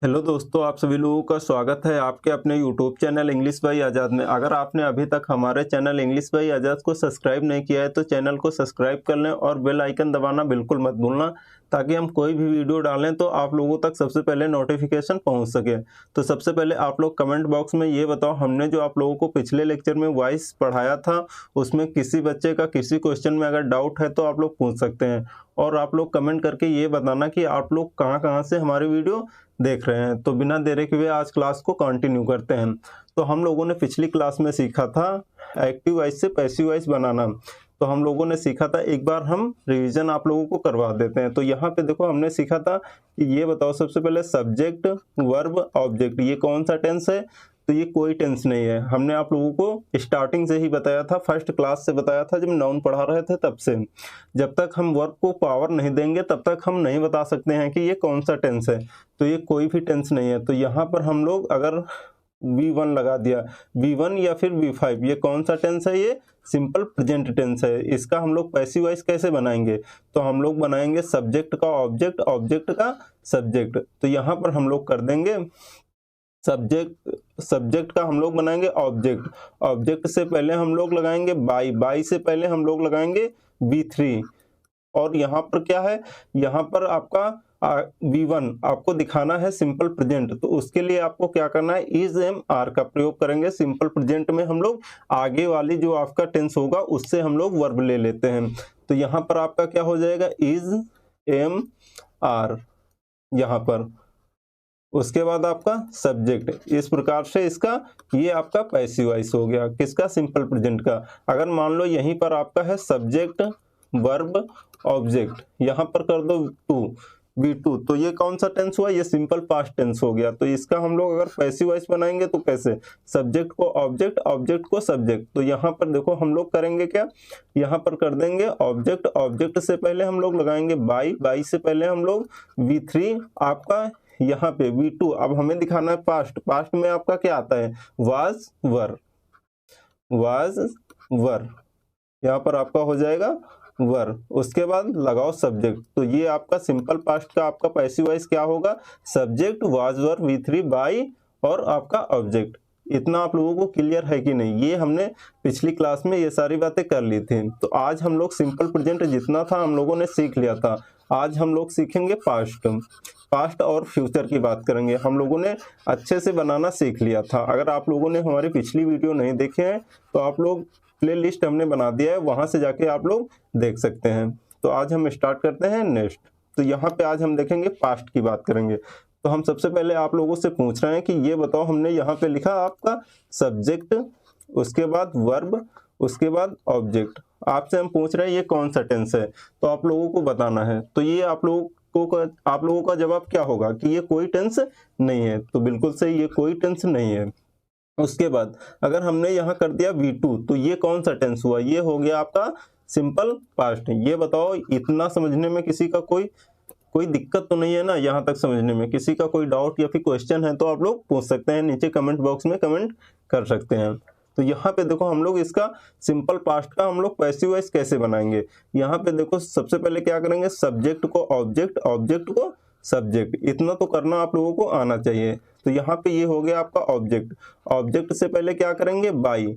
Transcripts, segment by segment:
Hello दोस्तों, आप सभी लोगों का स्वागत है आपके अपने यूट्यूब चैनल इंग्लिश बाय आज़ाद में। अगर आपने अभी तक हमारे चैनल इंग्लिश बाय आज़ाद को सब्सक्राइब नहीं किया है तो चैनल को सब्सक्राइब कर लें और बेल आइकन दबाना बिल्कुल मत भूलना, ताकि हम कोई भी वीडियो डालें तो आप लोगों तक सबसे पहले नोटिफिकेशन पहुंच सके। तो सबसे पहले आप लोग कमेंट बॉक्स में ये बताओ, हमने जो आप लोगों को पिछले लेक्चर में वॉइस पढ़ाया था उसमें किसी बच्चे का किसी क्वेश्चन में अगर डाउट है तो आप लोग पूछ सकते हैं। और आप लोग कमेंट करके ये बताना कि आप लोग कहाँ से हमारी वीडियो देख रहे हैं। तो बिना देरी के हुए आज क्लास को कंटिन्यू करते हैं। तो हम लोगों ने पिछली क्लास में सीखा था एक्टिव वॉइस से पैसिव वॉइस बनाना। तो हम लोगों ने सीखा था, एक बार हम रिवीजन आप लोगों को करवा देते हैं। तो यहाँ पे देखो हमने सीखा था कि ये बताओ सबसे पहले सब्जेक्ट वर्ब ऑब्जेक्ट, ये कौन सा टेंस है? तो ये कोई टेंस नहीं है। हमने आप लोगों को स्टार्टिंग से ही बताया था, फर्स्ट क्लास से बताया था, जब नाउन पढ़ा रहे थे तब से। जब तक हम वर्ब को पावर नहीं देंगे तब तक हम नहीं बता सकते हैं कि ये कौन सा टेंस है। तो ये कोई भी टेंस नहीं है। तो यहाँ पर हम लोग अगर V1 लगा दिया, V1 या फिर V5, ये कौन सा टेंस है? ये सिंपल प्रेजेंट टेंस है। इसका हम लोग पैसिव वॉइस कैसे बनाएंगे? तो हम लोग बनाएंगे सब्जेक्ट का ऑब्जेक्ट, ऑब्जेक्ट का सब्जेक्ट। तो यहाँ पर हम लोग कर देंगे सब्जेक्ट का हम लोग बनाएंगे ऑब्जेक्ट, ऑब्जेक्ट से पहले हम लोग लगाएंगे बाई से पहले हम लोग लगाएंगे V3। और यहाँ पर क्या है? यहाँ पर आपका V1 आपको दिखाना है सिंपल प्रेजेंट। तो उसके लिए आपको क्या करना है? इज एम आर का प्रयोग करेंगे। सिंपल प्रेजेंट में हम लोग आगे वाली जो आपका टेंस होगा उससे हम लोग वर्ब ले लेते हैं। तो यहाँ पर आपका क्या हो जाएगा? इज एम आर यहाँ पर। उसके बाद आपका सब्जेक्ट। इस प्रकार से इसका ये आपका पैसिव वॉइस हो गया। किसका? सिंपल प्रेजेंट का। अगर मान लो यहीं पर आपका है सब्जेक्ट वर्ब ऑब्जेक्ट, यहाँ पर कर दो V2, तो ये कौन सा टेंस हुआ? ये सिंपल पास्ट टेंस हो गया। तो इसका हम लोग अगर पैसिव वॉइस बनाएंगे तो कैसे? सब्जेक्ट को ऑब्जेक्ट, ऑब्जेक्ट को सब्जेक्ट। तो यहाँ पर देखो हम लोग करेंगे क्या? यहाँ पर कर देंगे ऑब्जेक्ट, ऑब्जेक्ट से पहले हम लोग लगाएंगे बाई से पहले हम लोग V3, आपका यहाँ पे V2। अब हमें दिखाना है पास्ट, पास्ट में आपका क्या आता है? वाज वर, यहाँ पर आपका हो जाएगा वर। उसके बाद लगाओ सब्जेक्ट। तो ये आपका सिंपल पास्ट का आपका पैसिव वॉइस क्या होगा? Subject was were V3 by और आपका ऑब्जेक्ट। इतना आप लोगों को क्लियर है कि नहीं? ये हमने पिछली क्लास में ये सारी बातें कर ली थी। तो आज हम लोग सिंपल प्रेजेंट जितना था हम लोगों ने सीख लिया था। आज हम लोग सीखेंगे पास्ट और फ्यूचर की बात करेंगे। हम लोगों ने अच्छे से बनाना सीख लिया था। अगर आप लोगों ने हमारी पिछली वीडियो नहीं देखे हैं तो आप लोग प्ले लिस्ट हमने बना दिया है, वहां से जाके आप लोग देख सकते हैं। तो आज हम स्टार्ट करते हैं नेक्स्ट। तो यहाँ पे आज हम देखेंगे पास्ट की बात करेंगे। तो हम सबसे पहले आप लोगों से पूछ रहे हैं कि ये बताओ, हमने यहाँ पे लिखा आपका सब्जेक्ट, उसके बाद वर्ब, उसके बाद ऑब्जेक्ट। आपसे हम पूछ रहे हैं ये कौन सा टेंस है, तो आप लोगों को बताना है। तो ये आप लोगों का जवाब क्या होगा कि ये कोई टेंस नहीं है। तो बिल्कुल सही, ये कोई टेंस नहीं है। उसके बाद अगर हमने यहाँ कर दिया V2, तो ये कौन सा टेंस हुआ? ये हो गया आपका सिंपल पास्ट। ये बताओ, इतना समझने में किसी का कोई दिक्कत तो नहीं है ना? यहाँ तक समझने में किसी का कोई डाउट या फिर क्वेश्चन है तो आप लोग पूछ सकते हैं, नीचे कमेंट बॉक्स में कमेंट कर सकते हैं। तो यहाँ पे देखो हम लोग इसका सिंपल पास्ट का हम लोग पैसिव वॉइस कैसे बनाएंगे। यहाँ पे देखो सबसे पहले क्या करेंगे? सब्जेक्ट को ऑब्जेक्ट, ऑब्जेक्ट को सब्जेक्ट। इतना तो करना आप लोगों को आना चाहिए। तो यहाँ पे ये हो गया आपका ऑब्जेक्ट, ऑब्जेक्ट से पहले क्या करेंगे? बाई।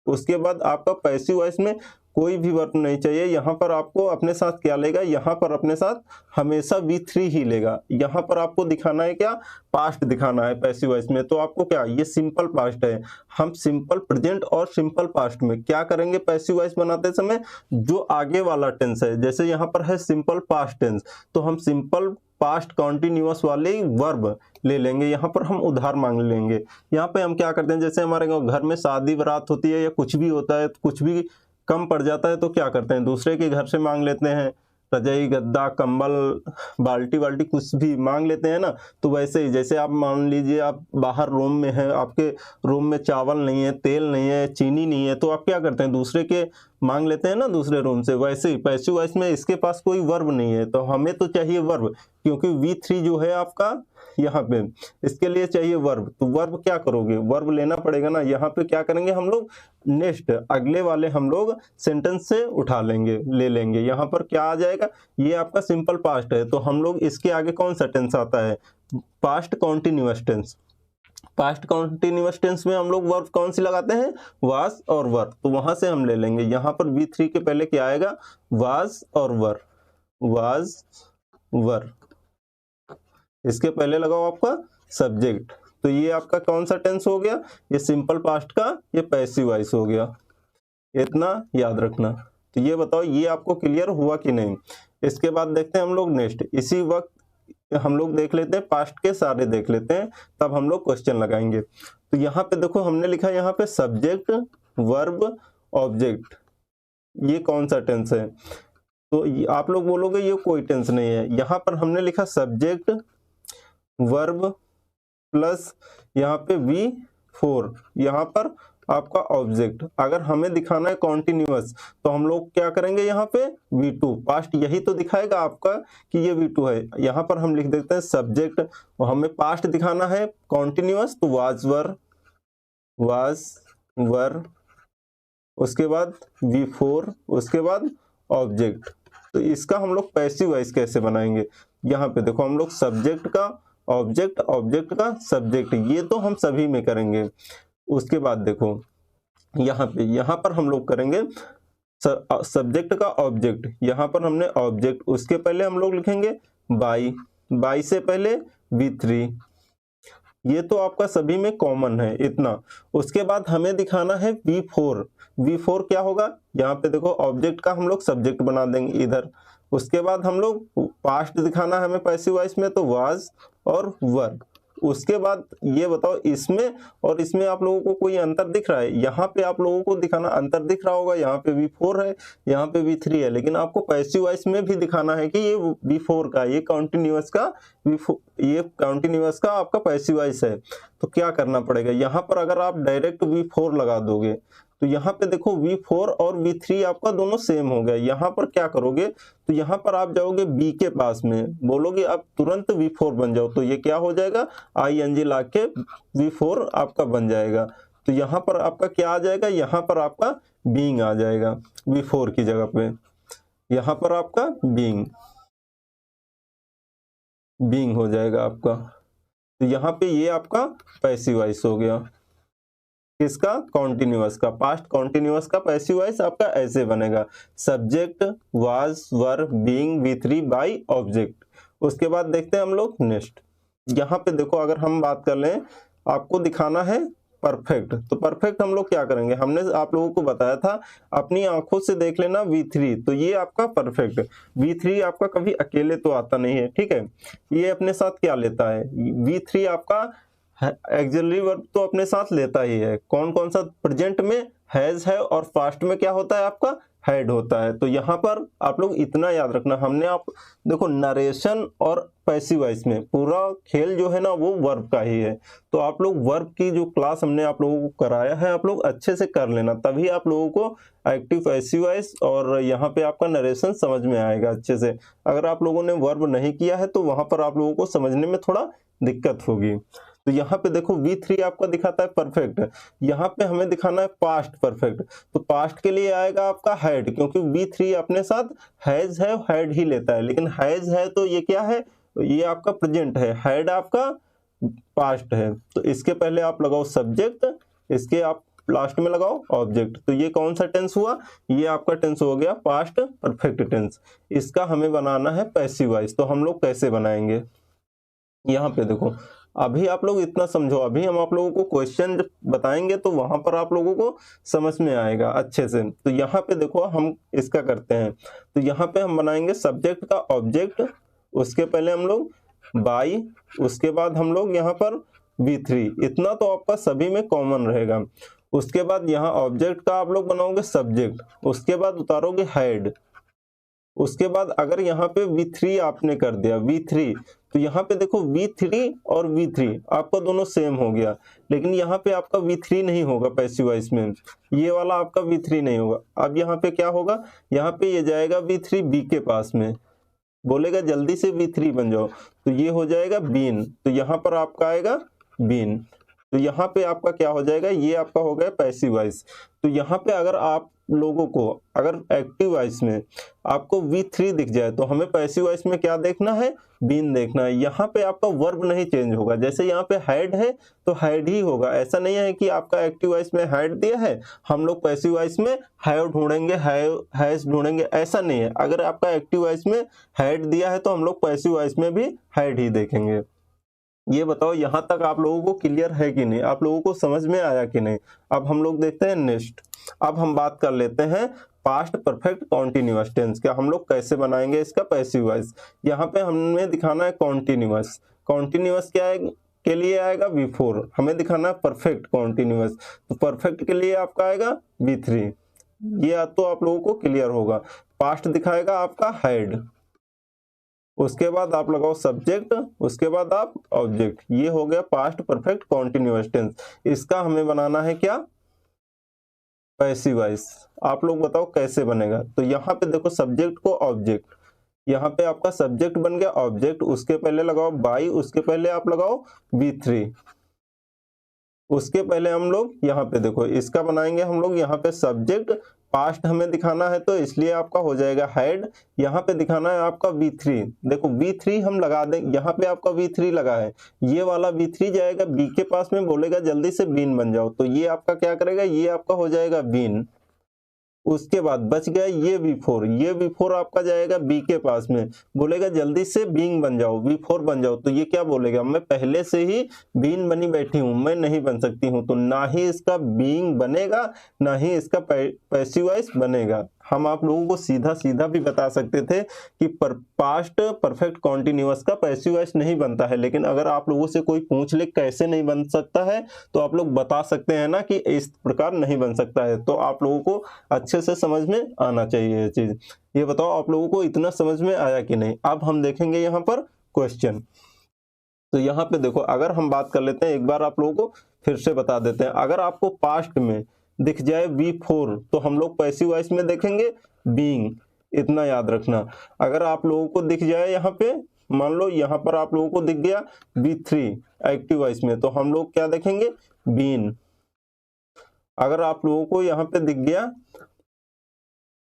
उसके बाद आपका पैसिव वॉइस में कोई भी वर्ब नहीं चाहिए। यहाँ पर आपको अपने साथ क्या लेगा? यहाँ पर अपने साथ हमेशा V3 ही लेगा। यहाँ पर आपको दिखाना है क्या? पास्ट दिखाना है पैसिव वॉइस में। तो आपको क्या? ये सिंपल पास्ट है। हम सिंपल प्रेजेंट और सिंपल पास्ट में क्या करेंगे पैसिव वॉइस बनाते समय? जो आगे वाला टेंस है, जैसे यहाँ पर है सिंपल पास्ट टेंस, तो हम सिंपल पास्ट कॉन्टिन्यूअस वाले वर्ब ले लेंगे। यहाँ पर हम उधार मांग लेंगे। यहाँ पे हम क्या करते हैं, जैसे हमारे घर में शादी बारात होती है या कुछ भी होता है, कुछ भी कम पड़ जाता है तो क्या करते हैं? दूसरे के घर से मांग लेते हैं। रजाई, गद्दा, कंबल, बाल्टी वाल्टी कुछ भी मांग लेते हैं ना। तो वैसे ही जैसे आप मान लीजिए आप बाहर रूम में हैं, आपके रूम में चावल नहीं है, तेल नहीं है, चीनी नहीं है, तो आप क्या करते हैं? दूसरे के मांग लेते हैं ना दूसरे रूम से। वैसे ही पैसिव वॉइस में इसके पास कोई वर्ब नहीं है तो हमें तो चाहिए वर्ब, क्योंकि V3 जो है आपका यहाँ पे इसके लिए चाहिए वर्ब, तो वर्ब क्या करोगे, वर्ब लेना पड़ेगा ना। यहाँ पे क्या करेंगे हम लोग, नेक्स्ट अगले वाले हम लोग सेंटेंस से उठा लेंगे, ले लेंगे। यहाँ पर क्या आ जाएगा, ये आपका सिंपल पास्ट है, तो हम लोग इसके आगे कौन सा टेंस आता है, past continuous tense. Past continuous tense में हम लोग वर्ब कौन सी लगाते हैं, वाज और वर, तो वहां से हम ले लेंगे। यहाँ पर V3 के पहले क्या आएगा, वाज और वर, वाज वर। इसके पहले लगाओ आपका सब्जेक्ट, तो ये आपका कौन सा टेंस हो गया, ये सिंपल पास्ट का, ये पैसिव वॉइस हो गया। इतना याद रखना। तो ये बताओ ये आपको क्लियर हुआ कि नहीं। इसके बाद देखते हैं हम लोग नेक्स्ट, इसी वक्त हम लोग देख लेते हैं पास्ट के सारे देख लेते हैं, तब हम लोग क्वेश्चन लगाएंगे। तो यहाँ पे देखो हमने लिखा यहाँ पे सब्जेक्ट वर्ब ऑब्जेक्ट, ये कौन सा टेंस है, तो आप लोग बोलोगे ये कोई टेंस नहीं है। यहाँ पर हमने लिखा सब्जेक्ट वर्ब प्लस यहाँ पे V4, यहाँ पर आपका ऑब्जेक्ट। अगर हमें दिखाना है कॉन्टिन्यूअस तो हम लोग क्या करेंगे, यहाँ पे V2 पास्ट, यही तो दिखाएगा आपका कि ये V2 है। यहाँ पर हम लिख देते हैं सब्जेक्ट, और हमें पास्ट दिखाना है कॉन्टिन्यूअस, तो वाज वर, उसके बाद V4, उसके बाद ऑब्जेक्ट। तो इसका हम लोग पैसिव वॉइस कैसे बनाएंगे, यहाँ पे देखो हम लोग सब्जेक्ट का ऑब्जेक्ट, ऑब्जेक्ट का सब्जेक्ट, ये तो हम सभी में करेंगे। उसके बाद देखो यहाँ पर हम लोग करेंगे सब्जेक्ट का ऑब्जेक्ट, यहाँ पर हमने ऑब्जेक्ट, उसके पहले हम लोग लिखेंगे बाई से पहले V3, ये तो आपका सभी में कॉमन है इतना। उसके बाद हमें दिखाना है V4 क्या होगा, यहाँ पे देखो ऑब्जेक्ट का हम लोग सब्जेक्ट बना देंगे इधर। उसके बाद हम लोग पास्ट दिखाना है हमें पैसिव वॉइस में, तो वाज और वर। उसके बाद ये बताओ इसमें और इसमें आप लोगों को कोई अंतर दिख रहा है, यहाँ पे आप लोगों को दिखाना अंतर दिख रहा होगा, यहाँ पे V4 है, यहाँ पे V3 है, लेकिन आपको पैसिव वॉइस में भी दिखाना है कि ये V4 का, ये कॉन्टिन्यूअस का V4, ये कॉन्टिन्यूअस का आपका पैसिव वॉइस है। तो क्या करना पड़ेगा, यहाँ पर अगर आप डायरेक्ट V4 लगा दोगे तो यहाँ पे देखो V4 और V3 आपका दोनों सेम हो गया। यहाँ पर क्या करोगे, तो यहाँ पर आप जाओगे B के पास में, बोलोगे अब तुरंत V4 बन जाओ, तो ये क्या हो जाएगा, ING ला के V4 आपका बन जाएगा। तो यहाँ पर आपका क्या आ जाएगा, यहाँ पर आपका बीइंग आ जाएगा V4 की जगह पे, यहाँ पर आपका बीइंग हो जाएगा आपका। तो यहाँ पे ये आपका पैसिव वॉइस हो गया, किसका, कॉन्टिन्यूअस का। पास्ट कॉन्टिन्यूअस का पैसिव वॉइस आपका ऐसे बनेगा, subject was were being V3 by object. उसके बाद देखते हैं हम लोग नेक्स्ट, यहाँ पे देखो अगर हम बात कर लें, आपको दिखाना है परफेक्ट, तो परफेक्ट हम लोग क्या करेंगे, हमने आप लोगों को बताया था अपनी आंखों से देख लेना V3, तो ये आपका परफेक्ट। V3 आपका कभी अकेले तो आता नहीं है, ठीक है, ये अपने साथ क्या लेता है, V3 आपका एक्सिलरी वर्ब तो अपने साथ लेता ही है। कौन कौन सा, प्रेजेंट में हैज है, और पास्ट में क्या होता है आपका हैड होता है। तो यहाँ पर आप लोग इतना याद रखना, हमने आप देखो नरेशन और पैसिव वॉइस में पूरा खेल जो है ना वो वर्ब का ही है। तो आप लोग वर्ब की जो क्लास हमने आप लोगों को कराया है आप लोग अच्छे से कर लेना, तभी आप लोगों को एक्टिव पैसिव वॉइस और यहाँ पे आपका नरेशन समझ में आएगा अच्छे से। अगर आप लोगों ने वर्ब नहीं किया है तो वहां पर आप लोगों को समझने में थोड़ा दिक्कत होगी। तो यहाँ पे देखो V3 आपका दिखाता है परफेक्ट, यहाँ पे हमें दिखाना है पास्ट परफेक्ट, तो पास्ट के लिए आएगा आपका हैड, क्योंकि V3 अपने साथ हैज है, हैड ही लेता है, लेकिन हैज है तो ये क्या है, ये आपका प्रेजेंट है, हैड आपका पास्ट है। तो इसके पहले आप लगाओ सब्जेक्ट, इसके आप लास्ट में लगाओ ऑब्जेक्ट। तो ये कौन सा टेंस हुआ, ये आपका टेंस हो गया पास्ट परफेक्ट टेंस। इसका हमें बनाना है पैसिव वॉइस, तो हम लोग कैसे बनाएंगे, यहाँ पे देखो अभी आप लोग इतना समझो, अभी हम आप लोगों को क्वेश्चन जब बताएंगे तो वहां पर आप लोगों को समझ में आएगा अच्छे से। तो यहाँ पे देखो हम इसका करते हैं, तो यहाँ पे हम बनाएंगे सब्जेक्ट का ऑब्जेक्ट, उसके पहले हम लोग बाई, उसके बाद हम लोग यहाँ पर V3, इतना तो आपका सभी में कॉमन रहेगा। उसके बाद यहाँ ऑब्जेक्ट का आप लोग बनाओगे सब्जेक्ट, उसके बाद उतारोगे हैड, उसके बाद अगर यहाँ पे V3 आपने कर दिया V3, तो यहाँ पे देखो V3 और V3 आपका दोनों सेम हो गया, लेकिन यहाँ पे आपका V3 नहीं होगा पैसिव वॉइस में, ये वाला आपका V3 नहीं होगा। अब यहाँ पे क्या होगा, यहाँ पे ये जाएगा V3 B के पास में, बोलेगा जल्दी से V3 बन जाओ, तो ये हो जाएगा बीन, तो यहाँ पर आपका आएगा बीन। तो यहाँ पे आपका क्या हो जाएगा, ये आपका हो गया पैसिव वॉइस। तो यहाँ पे अगर आप लोगों को अगर एक्टिव वॉइस में आपको V3 दिख जाए तो हमें पैसिव वॉइस में क्या देखना है, बीन देखना है। यहाँ पे आपका वर्ब नहीं चेंज होगा, जैसे यहाँ पे हैड है तो हैड ही होगा। ऐसा नहीं है कि आपका एक्टिव वॉइस में हैड दिया है हम लोग पैसिव वॉइस में हैव ढूंढेंगे, हैज ढूंढेंगे, ऐसा नहीं है। अगर आपका एक्टिव वॉइस में हैड दिया है तो हम लोग पैसिव वॉइस में भी हैड ही देखेंगे। ये बताओ यहाँ तक आप लोगों को क्लियर है कि नहीं, आप लोगों को समझ में आया कि नहीं। अब हम लोग देखते हैं नेक्स्ट। अब हम बात कर लेते हैं पास्ट परफेक्ट कॉन्टिन्यूअस टेंस का हम लोग कैसे बनाएंगे इसका पैसिव वॉइस। यहाँ पे हमें दिखाना है कॉन्टिन्यूअस। कॉन्टिन्यूअस क्या है के लिए आएगा V4, हमें दिखाना है परफेक्ट कॉन्टिन्यूअस, तो परफेक्ट के लिए आपका आएगा V3। ये तो आप लोगों को क्लियर होगा। पास्ट दिखाएगा आपका हैड, उसके बाद आप लगाओ सब्जेक्ट, उसके बाद आप ऑब्जेक्ट। ये हो गया पास्ट परफेक्ट कॉन्टिन्यूअस टेंस। इसका हमें बनाना है क्या, पैसिव वॉइस। आप लोग बताओ कैसे बनेगा। तो यहाँ पे देखो सब्जेक्ट को ऑब्जेक्ट, यहाँ पे आपका सब्जेक्ट बन गया ऑब्जेक्ट, उसके पहले लगाओ बाई, उसके पहले आप लगाओ V3, उसके पहले हम लोग यहाँ पे देखो इसका बनाएंगे हम लोग यहाँ पे सब्जेक्ट। पास्ट हमें दिखाना है तो इसलिए आपका हो जाएगा हैड, यहाँ पे दिखाना है आपका V3। देखो V3 हम लगा दें, यहाँ पे आपका V3 लगा है, ये वाला V3 जाएगा बी के पास में, बोलेगा जल्दी से बीन बन जाओ, तो ये आपका क्या करेगा, ये आपका हो जाएगा बीन। उसके बाद बच गया ये V4, ये V4 आपका जाएगा बी के पास में, बोलेगा जल्दी से बीइंग बन जाओ, V4 बन जाओ, तो ये क्या बोलेगा, मैं पहले से ही बीइंग बनी बैठी हूं, मैं नहीं बन सकती हूं, तो ना ही इसका बीइंग बनेगा ना ही इसका पैसिव वॉइस बनेगा। हम आप लोगों को सीधा सीधा भी बता सकते थे कि पास्ट परफेक्ट कॉन्टिन्यूअस का पैसिव वॉइस नहीं बनता है, लेकिन अगर आप लोगों से कोई पूछ ले कैसे नहीं बन सकता है तो आप लोग बता सकते हैं ना कि इस प्रकार नहीं बन सकता है। तो आप लोगों को अच्छे से समझ में आना चाहिए ये चीज। ये बताओ आप लोगों को इतना समझ में आया कि नहीं। अब हम देखेंगे यहाँ पर क्वेश्चन। तो यहाँ पे देखो अगर हम बात कर लेते हैं, एक बार आप लोगों को फिर से बता देते हैं। अगर आपको पास्ट में दिख जाए V4 तो हम लोग पैसिव वॉइस में देखेंगे बीइंग, इतना याद रखना। अगर आप लोगों को दिख जाए यहाँ पे, मान लो यहाँ पर आप लोगों को दिख गया V3 एक्टिव वॉइस में, तो हम लोग क्या देखेंगे, बीन। अगर आप लोगों को यहाँ पे दिख गया,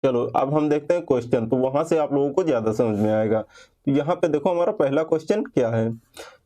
चलो अब हम देखते हैं क्वेश्चन, तो वहां से आप लोगों को ज्यादा समझ में आएगा। तो यहाँ पे देखो हमारा पहला क्वेश्चन क्या है,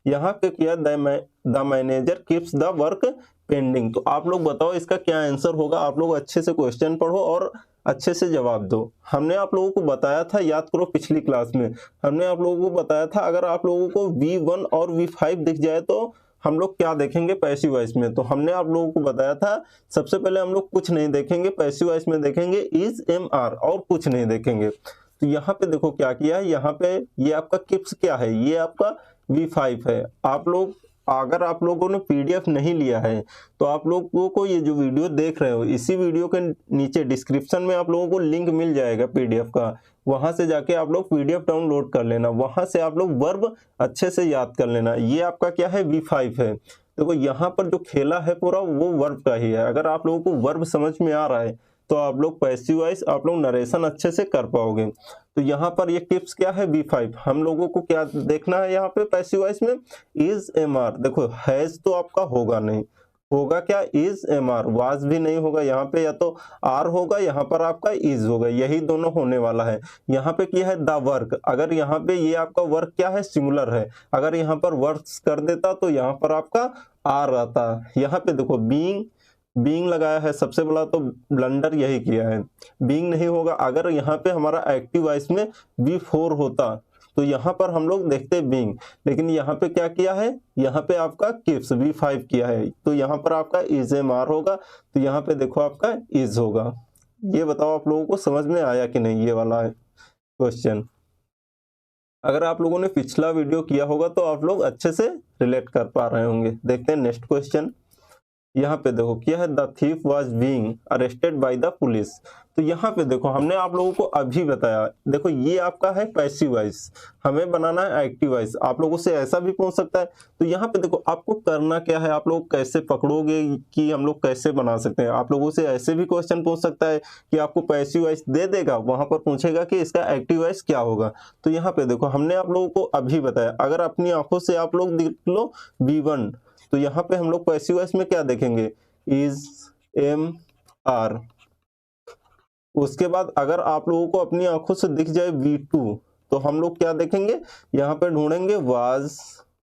यहाँ पे किया the manager keeps the work pending. तो आप लोग बताओ इसका क्या आंसर होगा। आप लोग अच्छे से क्वेश्चन पढ़ो और अच्छे से जवाब दो। हमने आप लोगों को बताया था, याद करो पिछली क्लास में हमने आप लोगों को बताया था, अगर आप लोगों को V1 और V5 दिख जाए तो हम लोग क्या देखेंगे पैसिव वॉइस में। तो हमने आप लोगों को बताया था सबसे पहले हम लोग कुछ नहीं देखेंगे, पैसिव वॉइस में देखेंगे इज एम आर और कुछ नहीं देखेंगे। तो यहाँ पे देखो क्या किया है, यहाँ पे ये आपका किप्स क्या है, ये आपका V5 है। आप लोग अगर आप लोगों ने PDF नहीं लिया है तो आप लोगों को ये जो वीडियो देख रहे हो, इसी वीडियो के नीचे डिस्क्रिप्शन में आप लोगों को लिंक मिल जाएगा PDF का, वहां से जाके आप लोग PDF डाउनलोड कर लेना, वहां से आप लोग वर्ब अच्छे से याद कर लेना। ये आपका क्या है, V5 है। देखो यहाँ पर जो खेला है पूरा वो वर्ब का ही है। अगर आप लोगों को वर्ब समझ में आ रहा है तो आप लोग पैसिव वॉइस आप लोग नरेशन अच्छे से कर पाओगे। तो यहाँ पर ये टिप्स क्या है, V5। हम लोगों को क्या देखना है यहाँ पे पैसिव वॉइस में, इज एम आर। देखो हैज तो आपका होगा नहीं, होगा क्या, इज एम आर। वाज भी नहीं होगा यहाँ पे, या तो आर होगा, यहाँ पर आपका इज होगा, यही दोनों होने वाला है। यहाँ पे क्या है, द वर्क। अगर यहाँ पे ये आपका वर्क क्या है, सिंगुलर है, अगर यहाँ पर वर्क्स कर देता तो यहाँ पर आपका आर आता। यहाँ पे देखो बीइंग लगाया है, सबसे बड़ा तो ब्लंडर यही किया है, बीइंग नहीं होगा। अगर यहाँ पे हमारा एक्टिव वॉइस में V4 होता तो यहाँ पर हम लोग देखते बीइंग, लेकिन यहाँ पे क्या किया है, यहाँ पे आपका किप्स V5 किया है, तो यहाँ पर आपका इज एम आर होगा, तो यहाँ पे देखो आपका इज होगा। ये बताओ आप लोगों को समझ में आया कि नहीं ये वाला क्वेश्चन। अगर आप लोगों ने पिछला वीडियो किया होगा तो आप लोग अच्छे से रिलेट कर पा रहे होंगे। देखते हैं नेक्स्ट क्वेश्चन। यहाँ पे देखो क्या है, the thief was being arrested by the police. तो यहाँ पे देखो हमने आप लोगों को अभी बताया, देखो ये आपका है पैसिव वॉइस, हमें बनाना है एक्टिव वॉइस। आप लोगों से ऐसा भी पूछ सकता है। तो यहाँ पे देखो आपको करना क्या है, आप लोग कैसे पकड़ोगे कि हम लोग कैसे बना सकते हैं। आप लोगों से ऐसे भी क्वेश्चन पूछ सकता है कि आपको पैसिव वॉइस दे देगा, वहां पर पूछेगा कि इसका एक्टिव वॉइस क्या होगा। तो यहाँ पे देखो हमने आप लोगों को अभी बताया, अगर अपनी आंखों से आप लोग देख लो V1, तो यहाँ पे हम लोग पैसिव वॉइस में क्या देखेंगे, इज, एम, आर। उसके बाद अगर आप लोगों को अपनी आंखों से दिख जाए V2, तो हम लोग क्या देखेंगे, यहाँ पे ढूंढेंगे वाज,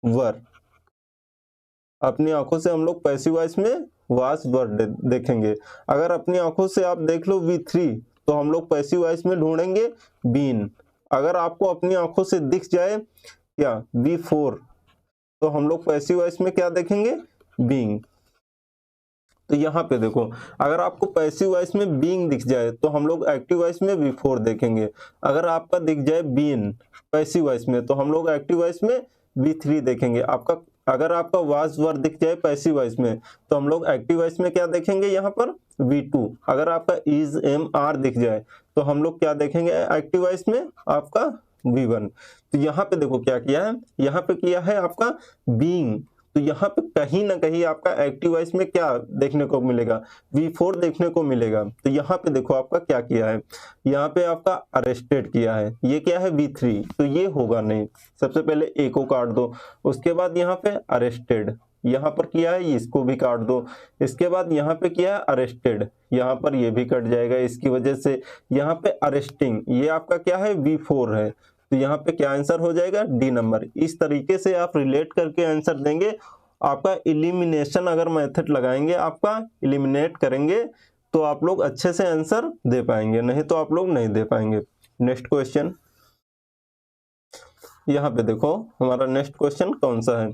वर। अपनी आंखों से हम लोग पैसिव वॉइस में वाज, वर देखेंगे। अगर अपनी आंखों से आप देख लो V3, तो हम लोग पैसिव वॉइस में ढूंढेंगे बीन। अगर आपको अपनी आंखों से दिख जाए क्या V4, तो हम लोग पैसिव वॉइस में क्या देखेंगे, बीइंग। तो यहाँ पे देखो अगर आपको पैसिव वॉइस में बीइंग दिख जाए तो हम लोग एक्टिव वॉइस में V4 देखेंगे। अगर आपका दिख जाए बीन पैसिव वॉइस में, तो हम लोग एक्टिव वॉइस में V3 देखेंगे। आपका अगर आपका वाज, वर दिख जाए पैसिव वॉइस में, तो हम लोग एक्टिव वॉइस में क्या देखेंगे, यहाँ पर V2। अगर आपका इज, एम, आर दिख जाए, तो हम लोग क्या देखेंगे एक्टिव वॉइस में, आपका V1। तो यहाँ पे देखो क्या किया है, यहाँ पे किया है आपका बीइंग। तो यहाँ पे कहीं ना कहीं आपका एक्टिव वॉइस में क्या देखने को मिलेगा, V4 देखने को मिलेगा। तो यहाँ पे देखो आपका क्या किया है, यहाँ पे आपका अरेस्टेड किया है, ये क्या है V3, तो ये होगा नहीं। सबसे पहले ए को काट दो, उसके बाद यहाँ पे अरेस्टेड, यहाँ पर किया है इसको भी काट दो। इसके बाद यहाँ पे किया है अरेस्टेड, यहाँ पर ये भी कट जाएगा इसकी वजह से। यहाँ पे अरेस्टिंग, ये आपका क्या है V4 है। तो यहाँ पे क्या आंसर हो जाएगा, डी नंबर। इस तरीके से आप रिलेट करके आंसर देंगे। आपका इलिमिनेशन अगर मेथड लगाएंगे, आपका इलिमिनेट करेंगे, तो आप लोग अच्छे से आंसर दे पाएंगे, नहीं तो आप लोग नहीं दे पाएंगे। नेक्स्ट क्वेश्चन, यहाँ पे देखो हमारा नेक्स्ट क्वेश्चन कौन सा है।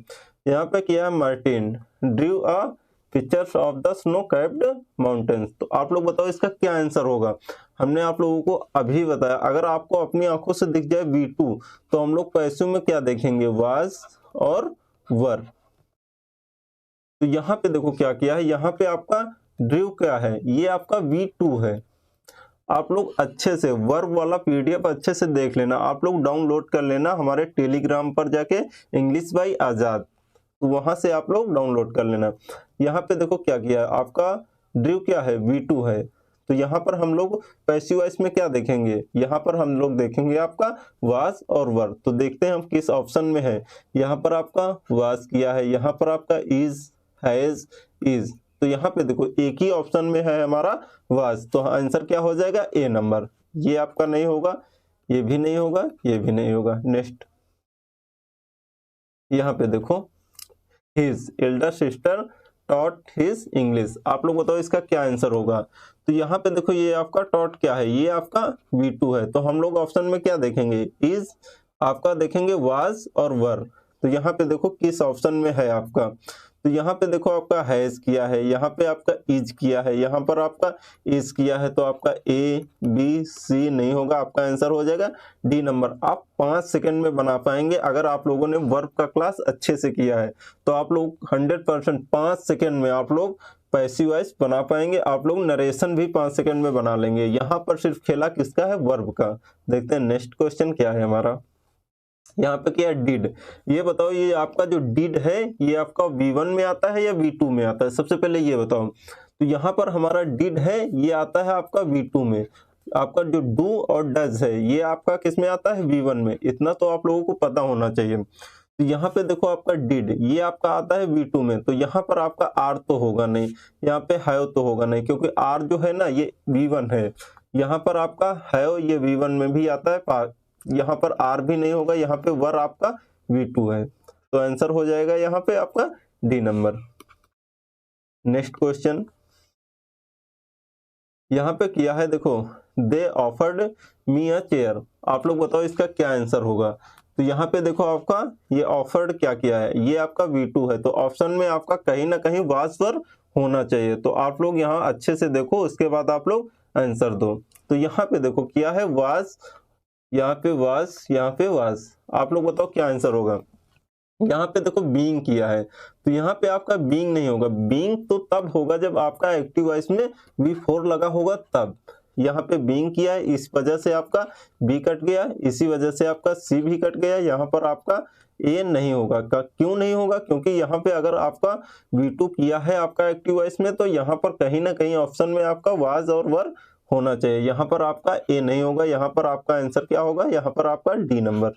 यहाँ पे किया है Martin drew a pictures of the snow capped mountains. तो आप लोग बताओ इसका क्या आंसर होगा। हमने आप लोगों को अभी बताया, अगर आपको अपनी आंखों से दिख जाए V2, तो हम लोग पैसिव में क्या देखेंगे, वाज और वर। तो यहाँ पे देखो क्या किया है, यहाँ पे आपका ड्रू क्या है, ये आपका V2 है। आप लोग अच्छे से वर्ब वाला PDF अच्छे से देख लेना, आप लोग डाउनलोड कर लेना हमारे टेलीग्राम पर जाके, इंग्लिश बाई आजाद, तो वहां से आप लोग डाउनलोड कर लेना। यहाँ पे देखो क्या किया है, आपका ड्रू क्या है, V2 है। तो यहाँ पर हम लोग पैसिव वॉइस में क्या देखेंगे, यहाँ पर हम लोग देखेंगे आपका वाज और वर। तो देखते हैं हम किस ऑप्शन में है। यहाँ पर आपका वाज किया है, यहाँ पर आपका इज, हैज, इज। तो यहाँ पे देखो एक ही ऑप्शन में है हमारा वाज, तो आंसर क्या हो जाएगा, ए नंबर। ये आपका नहीं होगा, ये भी नहीं होगा, ये भी नहीं होगा। नेक्स्ट, यहाँ पे देखो his Elder sister taught his English. आप लोग बताओ इसका क्या आंसर होगा। तो यहाँ पे देखो ये आपका टॉट क्या है, ये आपका V2 है। तो हम लोग ऑप्शन में क्या देखेंगे, इज, आपका देखेंगे वाज और वर। तो यहाँ पे देखो किस ऑप्शन में है आपका। तो यहाँ पे देखो आपका हैज किया है, यहाँ पे आपका इज किया है, यहाँ पर आपका इज किया है। तो आपका A, B, C नहीं होगा, आपका आंसर हो जाएगा डी नंबर। आप 5 सेकंड में बना पाएंगे अगर आप लोगों ने वर्ब का क्लास अच्छे से किया है। तो आप लोग 100% 5 सेकंड में आप लोग पैसिव वॉइस बना पाएंगे। आप लोग नरेशन भी 5 सेकंड में बना लेंगे। यहाँ पर सिर्फ खेला किसका है, वर्ब का। देखते हैं नेक्स्ट क्वेश्चन क्या है हमारा। यहाँ पे क्या है, डिड। ये बताओ ये आपका जो डिड है, ये आपका V1 में आता है या V2 में आता है, सबसे पहले ये बताओ। तो यहाँ पर हमारा डिड है, ये आता है आपका V2 में। आपका जो डू और डज है, ये आपका किस में आता है, V1 में। इतना तो आप लोगों को पता होना चाहिए। तो यहाँ पे देखो आपका डिड, ये आपका आता है V2 में। तो यहाँ पर आपका आर तो होगा नहीं, यहाँ पे हैव तो होगा नहीं, क्योंकि आर जो है ना ये V1 है। यहाँ पर आपका हैव, ये V1 में भी आता है, यहाँ पर आर भी नहीं होगा, यहाँ पे वर आपका V2 है। तो आंसर हो जाएगा यहाँ पे आपका डी नंबर। नेक्स्ट क्वेश्चन, यहाँ पे किया है देखो, they offered me a chair. आप लोग बताओ इसका क्या आंसर होगा। तो यहाँ पे देखो आपका ये ऑफर्ड क्या किया है, ये आपका V2 है। तो ऑप्शन में आपका कहीं ना कहीं वाज वर होना चाहिए। तो आप लोग यहाँ अच्छे से देखो, उसके बाद आप लोग आंसर दो। तो यहाँ पे देखो किया है वाज, यहाँ पे वाज, यहाँ पे वाज। आप लोग बताओ क्या आंसर होगा। यहाँ पे देखो बीइंग किया है, तो यहाँ पे आपका बीइंग नहीं होगा। बीइंग तो तब होगा जब आपका एक्टिव वॉइस में V4 लगा होगा तब। यहाँ पे बीइंग किया है, इस वजह से आपका B कट गया, इसी वजह से आपका C भी कट गया। यहाँ पर आपका A नहीं होगा। क्यों नहीं होगा? क्योंकि यहाँ पे अगर आपका V2 किया है आपका एक्टिव वॉइस में, तो यहाँ पर कहीं ना कहीं ऑप्शन में आपका वाज और वर होना चाहिए। यहाँ पर आपका A नहीं होगा। यहाँ पर आपका आंसर क्या होगा? यहाँ पर आपका D नंबर।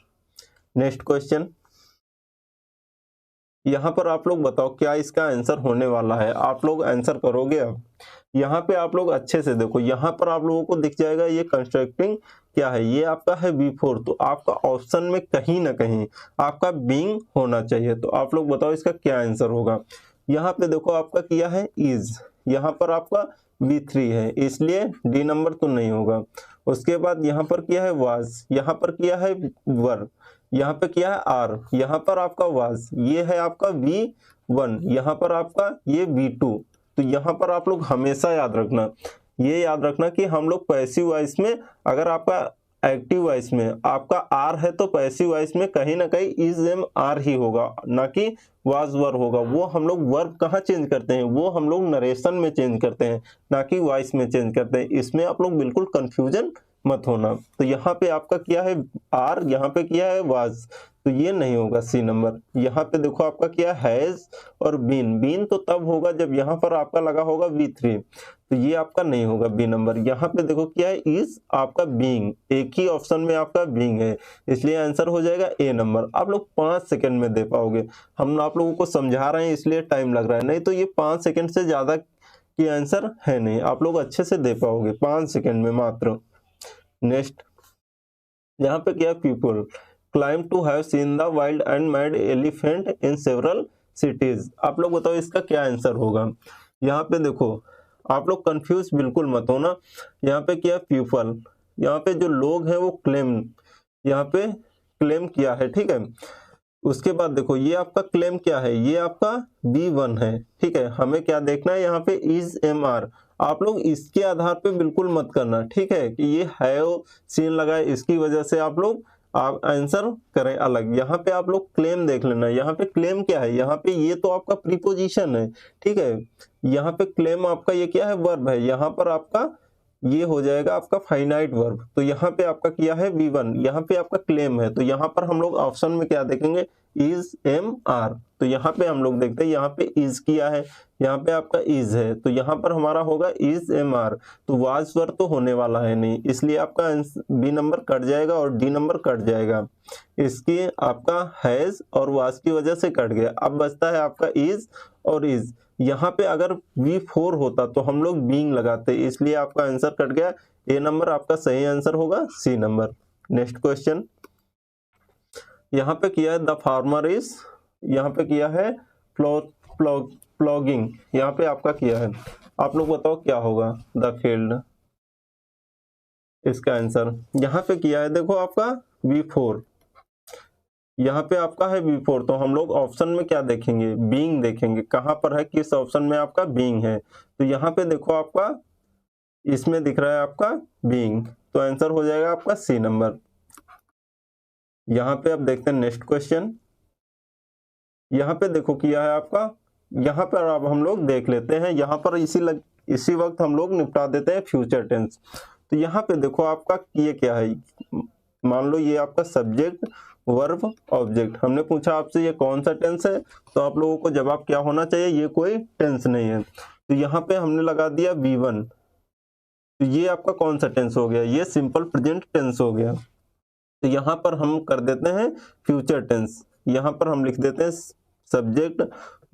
नेक्स्ट क्वेश्चन, यहाँ पर आप लोग बताओ क्या इसका आंसर होने वाला है। आप लोग आंसर करोगे। अब यहाँ पे आप लोग अच्छे से देखो, यहाँ पर आप लोगों को दिख जाएगा ये कंस्ट्रक्टिंग क्या है, ये आपका है V4। तो आपका ऑप्शन में कहीं ना कहीं आपका बीइंग होना चाहिए। तो आप लोग बताओ इसका क्या आंसर होगा। यहाँ पे देखो आपका किया है इज, यहाँ पर आपका V3 है, इसलिए D नंबर तो नहीं होगा। उसके बाद यहाँ पर किया है वाज, यहाँ पर किया है वर, यहाँ पे किया है आर, यहाँ पर आपका वाज, ये है आपका V1, यहाँ पर आपका ये V2। तो यहाँ पर आप लोग हमेशा याद रखना, ये याद रखना कि हम लोग पैसिव वॉइस में, अगर आपका एक्टिव वॉइस में आपका आर है तो पैसिव वॉइस में कहीं ना कहीं इज एम आर ही होगा, ना कि वाज वर होगा। वो हम लोग वर्ब कहाँ चेंज करते हैं? वो हम लोग नरेशन में चेंज करते हैं, ना कि वॉइस में चेंज करते हैं। इसमें आप लोग बिल्कुल कंफ्यूजन मत होना। तो यहाँ पे आपका किया है आर, यहाँ पे किया है वाज, तो ये नहीं होगा C नंबर। यहाँ पे देखो आपका किया हैज और बीन, बीन तो तब होगा जब यहाँ पर आपका लगा होगा V3, तो ये आपका नहीं होगा B नंबर। यहाँ पे देखो क्या है इज, आपका बीइंग, एक ही ऑप्शन में आपका बीइंग है, इसलिए आंसर हो जाएगा A नंबर। आप लोग 5 सेकंड में दे पाओगे। हम आप लोगों को समझा रहे हैं इसलिए टाइम लग रहा है, नहीं तो ये 5 सेकंड से ज्यादा की आंसर है नहीं, आप लोग अच्छे से दे पाओगे 5 सेकंड में मात्र। नेक्स्ट, यहाँ पे क्या people claim to have seen the wild and mad elephant in several cities. आप लोग बताओ इसका क्या आंसर होगा। यहाँ पे देखो आप लोग कंफ्यूज बिल्कुल मत होना। यहाँ पे क्या पीपल, यहाँ पे जो लोग हैं वो क्लेम, यहाँ पे क्लेम किया है, ठीक है। उसके बाद देखो ये आपका क्लेम क्या है, ये आपका B1 है, ठीक है। हमें क्या देखना है यहाँ पे इज एम आर। आप लोग इसके आधार पे बिल्कुल मत करना, ठीक है, कि ये हैव सीन लगा है इसकी वजह से आप लोग आप आंसर करें अलग। यहाँ पे आप लोग क्लेम देख लेना, यहाँ पे क्लेम क्या है, यहाँ पे ये तो आपका प्रीपोजिशन है, ठीक है। यहाँ पे क्लेम आपका ये क्या है, वर्ब है। यहाँ पर आपका ये हो जाएगा आपका फाइनाइट वर्ब। तो यहाँ पे आपका किया है V1, यहाँ पे आपका क्लेम है, तो यहाँ पर हम लोग ऑप्शन में क्या देखेंगे, इज एम आर। तो यहाँ पे हम लोग देखते हैं, यहाँ पे इज किया है, यहाँ पे आपका इज है, तो यहाँ पर हमारा होगा इज एम आर। तो वाज वर तो होने वाला है नहीं, इसलिए आपका B नंबर कट जाएगा और D नंबर कट जाएगा। इसकी आपका हैज और वाज की वजह से कट गया। अब बचता है आपका इज और इज। यहाँ पे अगर V4 होता तो हम लोग बीइंग लगाते, इसलिए आपका आंसर कट गया। A नंबर आपका सही आंसर होगा C नंबर। नेक्स्ट क्वेश्चन, यहाँ पे किया है द फार्मर इज, यहाँ पे किया है प्लॉगिंग, यहाँ पे आपका किया है। आप लोग बताओ क्या होगा द फील्ड, इसका आंसर यहाँ पे किया है देखो आपका V4, यहाँ पे आपका है V4। तो हम लोग ऑप्शन में क्या देखेंगे, बीइंग देखेंगे, कहाँ पर है, किस ऑप्शन में आपका बीइंग है। तो यहाँ पे देखो आपका इसमें दिख रहा है आपका बीइंग, तो आंसर हो जाएगा आपका C नंबर। यहाँ पे अब देखते हैं नेक्स्ट क्वेश्चन, यहाँ पे देखो किया है आपका, यहाँ पर अब हम लोग देख लेते हैं, यहाँ पर इसी वक्त हम लोग निपटा देते हैं फ्यूचर टेंस। तो यहाँ पे देखो आपका ये क्या है, मान लो ये आपका सब्जेक्ट वर्ब ऑब्जेक्ट। हमने पूछा आपसे ये कौन सा टेंस है, तो आप लोगों को जवाब क्या होना चाहिए, ये कोई टेंस नहीं है। तो यहाँ पे हमने लगा दिया V1, तो ये आपका कौन सा टेंस हो गया, ये सिंपल प्रेजेंट टेंस हो गया। तो यहाँ पर हम कर देते हैं फ्यूचर टेंस, यहाँ पर हम लिख देते हैं सब्जेक्ट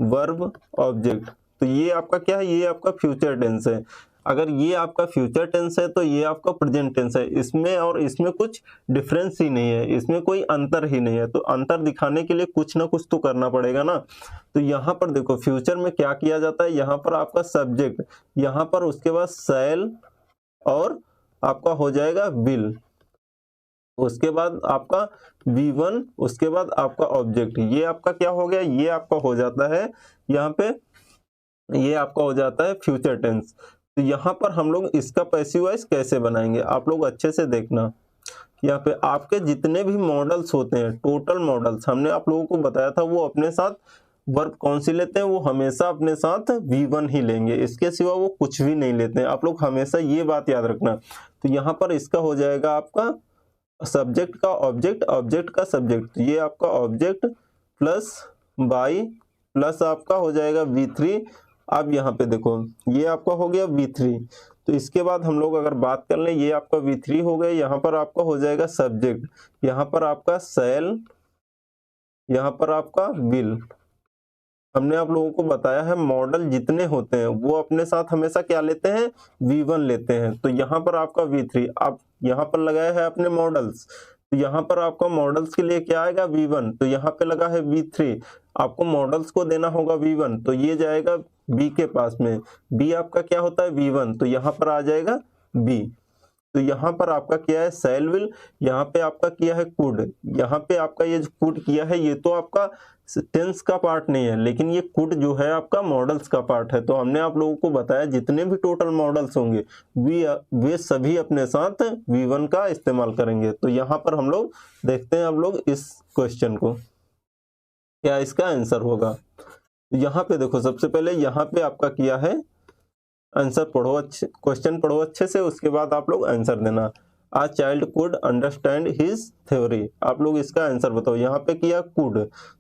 वर्ब ऑब्जेक्ट। तो ये आपका क्या है, ये आपका फ्यूचर टेंस है। अगर ये आपका फ्यूचर टेंस है तो ये आपका प्रेजेंट टेंस है। इसमें और इसमें कुछ डिफरेंस ही नहीं है, इसमें कोई अंतर ही नहीं है। तो अंतर दिखाने के लिए कुछ ना कुछ तो करना पड़ेगा ना। तो यहाँ पर देखो फ्यूचर में क्या किया जाता है, यहाँ पर आपका सब्जेक्ट, यहाँ पर उसके बाद शैल और आपका हो जाएगा विल, उसके बाद आपका V1, उसके बाद आपका ऑब्जेक्ट। ये आपका क्या हो गया, ये आपका हो जाता है यहाँ पे, ये आपका हो जाता है फ्यूचर टेंस। तो यहाँ पर हम लोग इसका पैसिव वॉइस कैसे बनाएंगे, आप लोग अच्छे से देखना। यहाँ पे आपके जितने भी मॉडल्स होते हैं, टोटल मॉडल्स हमने आप लोगों को बताया था, वो अपने साथ वर्ब कौन सी लेते हैं, वो हमेशा अपने साथ V1 ही लेंगे, इसके सिवा वो कुछ भी नहीं लेते हैं। आप लोग हमेशा ये बात याद रखना। तो यहाँ पर इसका हो जाएगा आपका सब्जेक्ट का ऑब्जेक्ट, ऑब्जेक्ट का सब्जेक्ट, तो ये आपका ऑब्जेक्ट प्लस बाई प्लस आपका हो जाएगा V3। अब यहाँ पे देखो ये आपका हो गया V3। तो इसके बाद हम लोग अगर बात कर लें, ये आपका V3 हो गया, यहाँ पर आपका हो जाएगा सब्जेक्ट, यहाँ पर आपका शैल, यहाँ पर आपका विल। हमने आप लोगों को बताया है मॉडल जितने होते हैं वो अपने साथ हमेशा क्या लेते हैं, V1 लेते हैं। तो यहाँ पर आपका V3, आप यहाँ पर लगाया है अपने मॉडल्स, तो यहाँ पर आपका मॉडल्स के लिए क्या आएगा, V1, तो यहाँ पे लगा है V3, आपको मॉडल्स को देना होगा V1, तो ये जाएगा B के पास में, B आपका क्या होता है V1, तो यहाँ पर आ जाएगा B। तो यहाँ पर आपका क्या है, शैल विल, यहाँ पे आपका किया है कुड, यहाँ पे आपका ये जो कुड किया है ये तो आपका टेंस का पार्ट नहीं है, लेकिन ये कुड जो है आपका मॉडल्स का पार्ट है। तो हमने आप लोगों को बताया जितने भी टोटल मॉडल्स होंगे वे सभी अपने साथ V1 का इस्तेमाल करेंगे। तो यहाँ पर हम लोग देखते हैं, हम लोग इस क्वेश्चन को क्या इसका आंसर होगा। यहाँ पे देखो सबसे पहले यहाँ पे आपका किया है आंसर पढ़ो अच्छे, क्वेश्चन पढ़ो अच्छे से, उसके बाद आप लोग आंसर देना। A child could understand his theory, आप लोग इसका आंसर बताओ। यहाँ पे किया कुड,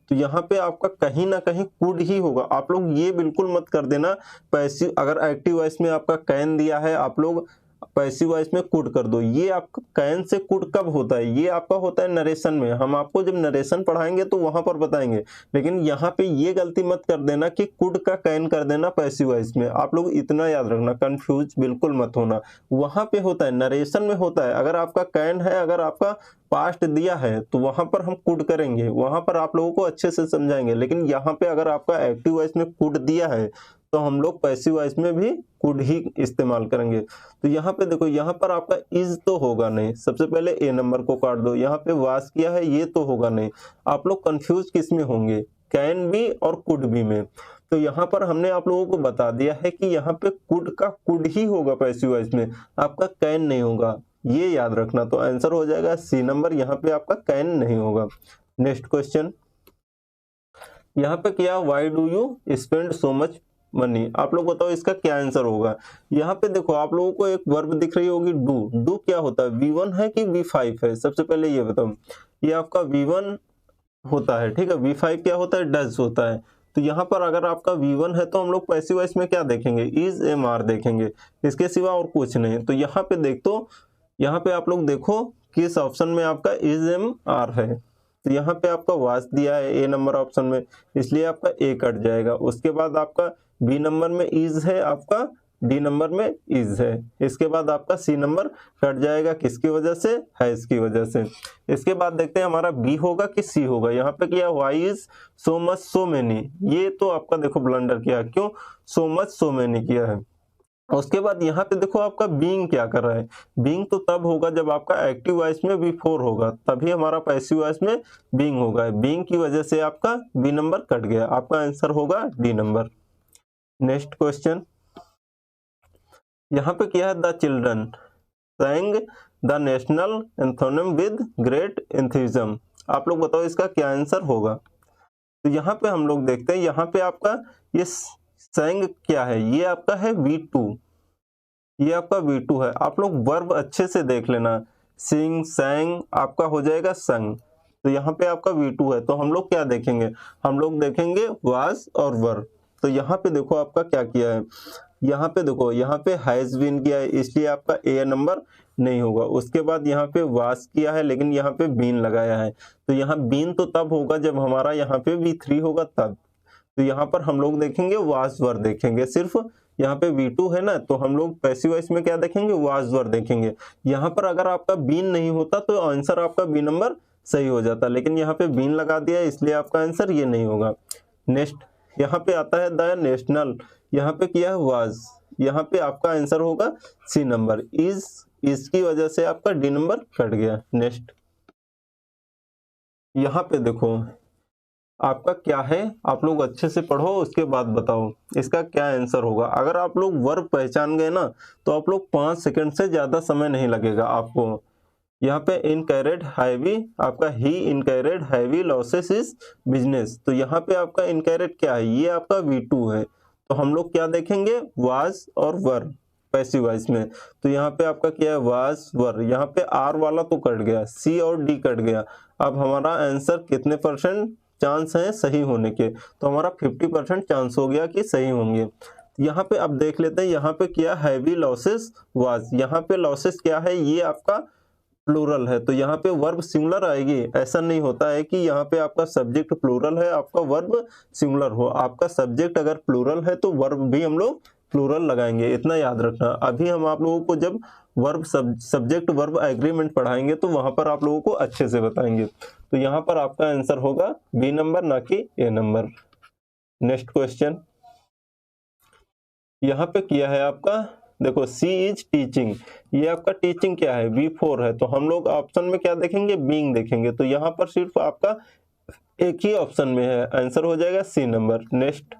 तो यहाँ पे आपका कहीं ना कहीं कुड ही होगा। आप लोग ये बिल्कुल मत कर देना पैसिव, अगर एक्टिव वॉइस में आपका कैन दिया है आप लोग पैसिव वॉइस में कुड कर दो। ये आपका कैन से कुड कब होता है, ये आपका होता है नरेशन में, हम आपको जब नरेशन पढ़ाएंगे तो वहां पर बताएंगे। लेकिन यहाँ पे ये गलती मत कर देना कि कुड का कैन कर देना पैसिव वॉइस में। आप लोग इतना याद रखना, कंफ्यूज बिल्कुल मत होना। वहां पे होता है नरेशन में होता है, अगर आपका कैन है, अगर आपका पास्ट दिया है तो वहां पर हम कुड करेंगे, वहां पर आप लोगों को अच्छे से समझाएंगे। लेकिन यहाँ पे अगर आपका एक्टिव वॉइस में कुड दिया है तो हम लोग पैसिव वॉइस में भी कुड ही इस्तेमाल करेंगे। तो यहाँ पे देखो, यहाँ पर आपका इज तो होगा नहीं, सबसे पहले ए नंबर को काट दो। यहाँ पे वास किया है, ये तो होगा नहीं। आप लोग कंफ्यूज किस में होंगे, कैन बी और कुड बी में। तो यहाँ पर हमने आप लोगों को बता दिया है कि यहाँ पे कुड का कुड ही होगा पैसिव वॉइस में, आपका कैन नहीं होगा, ये याद रखना। तो आंसर हो जाएगा सी नंबर, यहाँ पे आपका कैन नहीं होगा। नेक्स्ट क्वेश्चन, यहाँ पे क्या, why do you spend so much money, आप लोग बताओ इसका क्या आंसर होगा। यहाँ पे देखो आप लोगों को एक वर्ब दिख रही होगी डू, डू क्या होता है, V1 है कि V5 है, सबसे पहले ये बताओ। ये आपका V1 होता है, ठीक है। V5 क्या होता है, डज होता है। तो यहाँ पर अगर आपका V1 है तो हम लोग पैसिव वॉइस में क्या देखेंगे, इज एम आर देखेंगे, इसके सिवा और कुछ नहीं। तो यहाँ पे देख, तो यहाँ पे आप लोग देखो किस ऑप्शन में आपका इज एम आर है। तो यहाँ पे आपका वास दिया है ए नंबर ऑप्शन में, इसलिए आपका ए कट जाएगा। उसके बाद आपका बी नंबर में इज है, आपका डी नंबर में इज है। इसके बाद आपका सी नंबर कट जाएगा, किसकी वजह से, है इसकी वजह से। इसके बाद देखते हैं हमारा बी होगा कि सी होगा। यहाँ पे किया why is so much so many, ये तो आपका देखो ब्लंडर किया, क्यों सो मच सो मेनी किया है। उसके बाद यहाँ पे देखो आपका बीइंग क्या कर रहा है, बीइंग तो तब होगा जब आपका एक्टिव वॉइस में V4 होगा, तभी हमारा पैसिव वॉइस में बीइंग होगा। बीइंग की वजह से आपका बी नंबर कट गया, आपका आंसर होगा डी नंबर। नेक्स्ट क्वेश्चन, यहाँ पे क्या है, the children sang the national anthem with great enthusiasm, आप लोग बताओ इसका क्या आंसर होगा। तो यहाँ पे हम लोग देखते हैं, यहाँ पे आपका ये sang क्या है, ये आपका है V2, ये आपका V2 है। आप लोग वर्ब अच्छे से देख लेना, सिंग sang आपका हो जाएगा संग। तो यहाँ पे आपका V2 है, तो हम लोग क्या देखेंगे, हम लोग देखेंगे was और were। तो यहाँ पे देखो आपका क्या किया है, यहाँ पे देखो, यहाँ पे हैज बीन किया है, इसलिए आपका ए नंबर नहीं होगा। उसके बाद यहाँ पे वास किया है, लेकिन यहाँ पे बीन लगाया है, तो यहाँ बीन तो तब होगा जब हमारा यहाँ पे V3 होगा तब। तो यहाँ पर हम लोग देखेंगे वास वर देखेंगे, सिर्फ यहाँ पे V2 है ना, तो हम लोग पैसिव वॉइस में क्या देखेंगे, वास वर देखेंगे। यहाँ पर अगर आपका बीन नहीं होता तो आंसर आपका बी नंबर सही हो जाता, लेकिन यहाँ पे बीन लगा दिया इसलिए आपका आंसर ये नहीं होगा। नेक्स्ट, यहाँ पे आता है द नेशनल, यहाँ पे किया है वाज, यहाँ पे आपका आंसर होगा सी नंबर। इज, इसकी वजह से आपका डी नंबर कट गया। नेक्स्ट, यहाँ पे देखो आपका क्या है, आप लोग अच्छे से पढ़ो उसके बाद बताओ इसका क्या आंसर होगा। अगर आप लोग वर्ब पहचान गए ना तो आप लोग 5 सेकंड से ज्यादा समय नहीं लगेगा आपको। यहाँ पे इनकैरेड हैवी आपका ही इनकैरेड हैवी लॉसेस इज बिजनेस। तो यहाँ पे आपका इनकैरेड क्या है, ये आपका V2 है। तो हम लोग क्या देखेंगे, वाज और वर पैसिव वॉइस में। तो यहाँ पे आपका क्या है, वाज वर। यहाँ पे आर वाला तो कट गया, सी और डी कट गया। अब हमारा आंसर कितने % चांस है सही होने के, तो हमारा 50% चांस हो गया कि सही होंगे। यहाँ पे अब देख लेते हैं, यहाँ पे क्या हैवी लॉसेस वाज। यहाँ पे लॉसेस क्या है, ये आपका प्लूरल है, तो यहाँ पे वर्ब सिंगुलर आएगी। ऐसा नहीं होता है कि यहाँ पे आपका सब्जेक्ट प्लूरल है आपका वर्ब सिंगुलर हो। आपका सब्जेक्ट अगर प्लूरल है तो वर्ब भी हम लोग प्लूरल लगाएंगे, इतना याद रखना। अभी हम आप लोगों को जब वर्ब सब्जेक्ट वर्ब एग्रीमेंट पढ़ाएंगे तो वहां पर आप लोगों को अच्छे से बताएंगे। तो यहाँ पर आपका आंसर होगा बी नंबर, ना कि ए नंबर। नेक्स्ट क्वेश्चन यहाँ पे किया है आपका, देखो सी इज टीचिंग, ये आपका टीचिंग क्या है, V4 है। तो हम लोग ऑप्शन में क्या देखेंगे, बीइंग देखेंगे। तो यहाँ पर सिर्फ आपका एक ही ऑप्शन में है, आंसर हो जाएगा सी नंबर। नेक्स्ट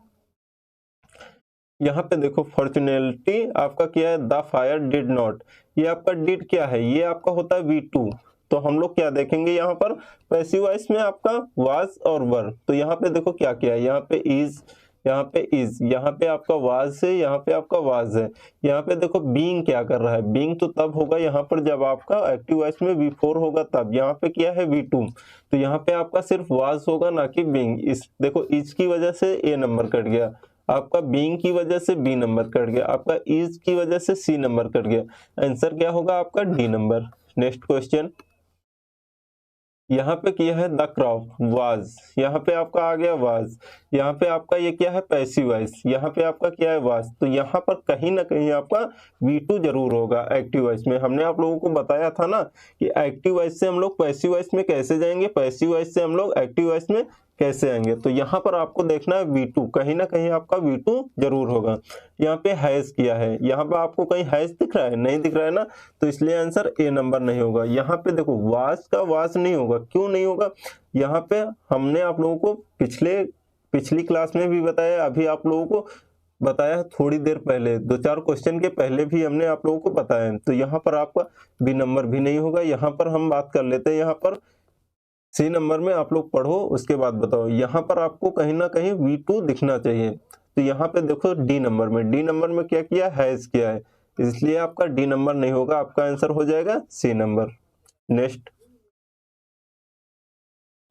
यहाँ पे देखो फॉर्चुनेटली आपका क्या है, द फायर डिड नॉट, ये आपका डिड क्या है, ये आपका होता है V2। तो हम लोग क्या देखेंगे यहाँ पर, पैसिव वॉइस में आपका वाज और वर। तो यहाँ पे देखो क्या क्या है, यहाँ पे इज, यहाँ पे इज, यहाँ पे आपका वाज है, यहाँ पे आपका वाज है। यहाँ पे देखो बीइंग क्या कर रहा है, बीइंग तो तब होगा यहाँ पर जब आपका एक्टिव वॉइस में V4 होगा तब। यहाँ पे क्या है V2, तो यहाँ पे आपका सिर्फ वाज होगा ना कि बीइंग। इस देखो इज की वजह से ए नंबर कट गया, आपका बीइंग की वजह से बी नंबर कट गया, आपका इज की वजह से सी नंबर कट गया। आंसर क्या होगा आपका डी नंबर। नेक्स्ट क्वेश्चन यहाँ पे किया है द क्रॉप वाज, यहाँ पे आपका आ गया वाज। यहाँ पे आपका ये क्या है, पैसिव वॉइस, यहाँ पे आपका क्या है वाज। तो यहाँ पर कहीं ना कहीं आपका V2 जरूर होगा एक्टिव वॉइस में। हमने आप लोगों को बताया था ना कि एक्टिव वॉइस से हम लोग पैसिव वॉइस में कैसे जाएंगे, पैसिव वॉइस से हम लोग एक्टिव वॉइस में कैसे आएंगे। तो यहाँ पर आपको देखना है V2, कहीं ना कहीं आपका V2 जरूर होगा। यहाँ पे हैज किया है, यहाँ पे आपको कहीं हैज दिख रहा है, नहीं दिख रहा है ना, तो इसलिए आंसर ए नंबर नहीं होगा। यहाँ पे देखो वाज का वाज नहीं होगा, क्यों नहीं होगा, यहाँ पे हमने आप लोगों को पिछली क्लास में भी बताया, अभी आप लोगों को बताया थोड़ी देर पहले, 2-4 क्वेश्चन के पहले भी हमने आप लोगों को बताया। तो यहाँ पर आपका बी नंबर भी नहीं होगा। यहाँ पर हम बात कर लेते हैं, यहाँ पर सी नंबर में आप लोग पढ़ो उसके बाद बताओ। यहाँ पर आपको कहीं ना कहीं V2 दिखना चाहिए। तो यहाँ पे देखो डी नंबर में क्या किया, हैज किया है, इसलिए आपका डी नंबर नहीं होगा, आपका आंसर हो जाएगा C number. Next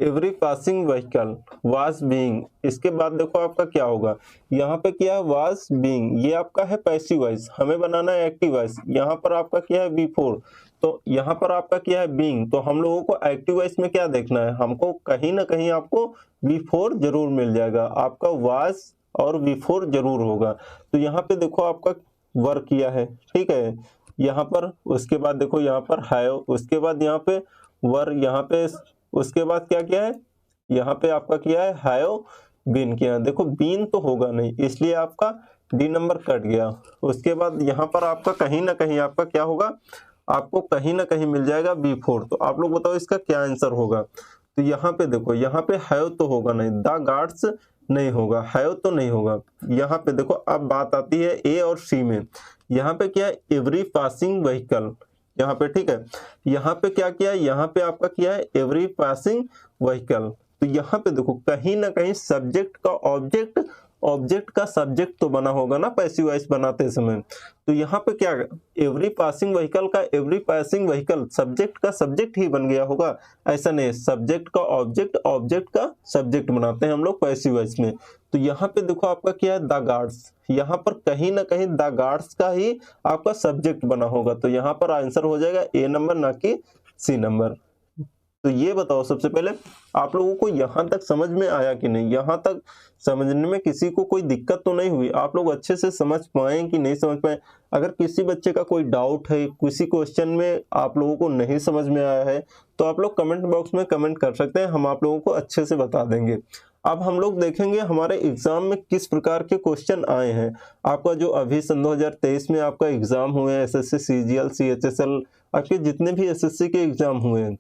every passing vehicle was being, इसके बाद देखो आपका क्या होगा, यहाँ पे क्या है वाज बीइंग, ये आपका है पैसिव वॉइस, हमें बनाना है एक्टिव वॉइस। यहाँ पर आपका क्या है V4, तो यहाँ पर आपका क्या है बीइंग। तो हम लोगों को एक्टिव वॉइस में क्या देखना है, हमको कहीं ना कहीं आपको V4 जरूर मिल जाएगा, आपका वाज और V4 जरूर होगा। तो यहाँ पे देखो आपका वर्क किया है, ठीक है, यहाँ पर उसके बाद देखो यहाँ पर हैव, उसके बाद यहाँ पे वर, यहाँ पे उसके बाद क्या क्या है, यहाँ पे आपका क्या है हैव बीन किया। देखो बीन तो होगा नहीं, इसलिए आपका डी नंबर कट गया। उसके बाद यहाँ पर आपका कहीं ना कहीं आपका क्या होगा, आपको कहीं ना कहीं मिल जाएगा V4। तो आप लोग बताओ इसका क्या आंसर होगा। तो यहाँ पे देखो, यहाँ पे हैव तो होगा नहीं, द गार्ड्स नहीं होगा, हैव तो नहीं होगा। यहाँ पे देखो अब बात आती है ए और सी में, यहाँ पे क्या है एवरी पासिंग व्हीकल, यहाँ पे ठीक है, यहाँ पे क्या किया है, यहाँ पे आपका क्या है एवरी पासिंग व्हीकल। तो यहाँ पे देखो कहीं ना कहीं सब्जेक्ट का ऑब्जेक्ट, ऑब्जेक्ट का सब्जेक्ट तो बना होगा ना पैसिव वॉइस बनाते समय। तो यहाँ पे क्या एवरी पासिंग व्हीकल का एवरी पासिंग व्हीकल सब्जेक्ट का सब्जेक्ट ही बन गया होगा, ऐसा नहीं, सब्जेक्ट का ऑब्जेक्ट, ऑब्जेक्ट का सब्जेक्ट बनाते हैं हम लोग पैसिव वॉइस में। तो यहाँ पे देखो आपका क्या है द गार्ड्स, यहाँ पर कहीं ना कहीं द गार्ड्स का ही आपका सब्जेक्ट बना होगा। तो यहाँ पर आंसर हो जाएगा ए नंबर, ना कि सी नंबर। तो ये बताओ सबसे पहले आप लोगों को यहाँ तक समझ में आया कि नहीं, यहाँ तक समझने में किसी को कोई दिक्कत तो नहीं हुई, आप लोग अच्छे से समझ पाए कि नहीं समझ पाए। अगर किसी बच्चे का कोई डाउट है, किसी क्वेश्चन में आप लोगों को नहीं समझ में आया है, तो आप लोग कमेंट बॉक्स में कमेंट कर सकते हैं, हम आप लोगों को अच्छे से बता देंगे। अब हम लोग देखेंगे हमारे एग्जाम में किस प्रकार के क्वेश्चन आए हैं। आपका जो अभी सन 2023 में आपका एग्जाम हुए हैं, SSC CGL CHSL, आपके जितने भी SSC के एग्जाम हुए हैं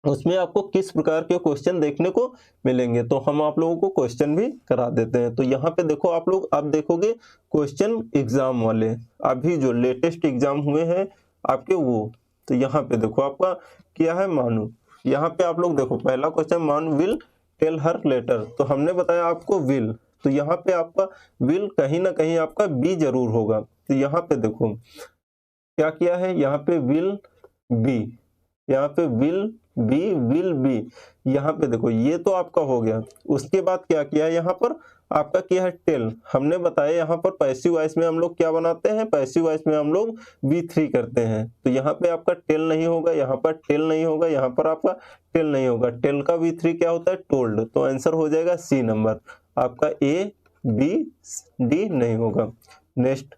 उसमें आपको किस प्रकार के क्वेश्चन देखने को मिलेंगे, तो हम आप लोगों को क्वेश्चन भी करा देते हैं। तो यहाँ पे देखो आप लोग अब देखोगे क्वेश्चन एग्जाम वाले, अभी जो लेटेस्ट एग्जाम हुए हैं आपके वो। तो यहाँ पे देखो आपका किया है मानू। यहाँ पे आप लोग देखो पहला क्वेश्चन मानू विल टेल हर लेटर, तो हमने बताया आपको विल, तो यहाँ पे आपका विल कहीं ना कहीं आपका बी जरूर होगा। तो यहाँ पे देखो क्या किया है, यहाँ पे विल बी, यहाँ पे विल बी, यहाँ पे देखो ये तो आपका हो गया। उसके बाद क्या किया है, यहाँ पर आपका किया है टेल। हमने बताया यहाँ पर पैसिव वॉइस में हम लोग क्या बनाते हैं, पैसिव वॉइस में हम लोग V3 करते हैं। तो यहाँ पे आपका टेल नहीं होगा, यहाँ पर टेल नहीं होगा, यहाँ पर आपका टेल नहीं होगा। टेल का V3 क्या होता है, टोल्ड। तो आंसर हो जाएगा सी नंबर, आपका A B D नहीं होगा। नेक्स्ट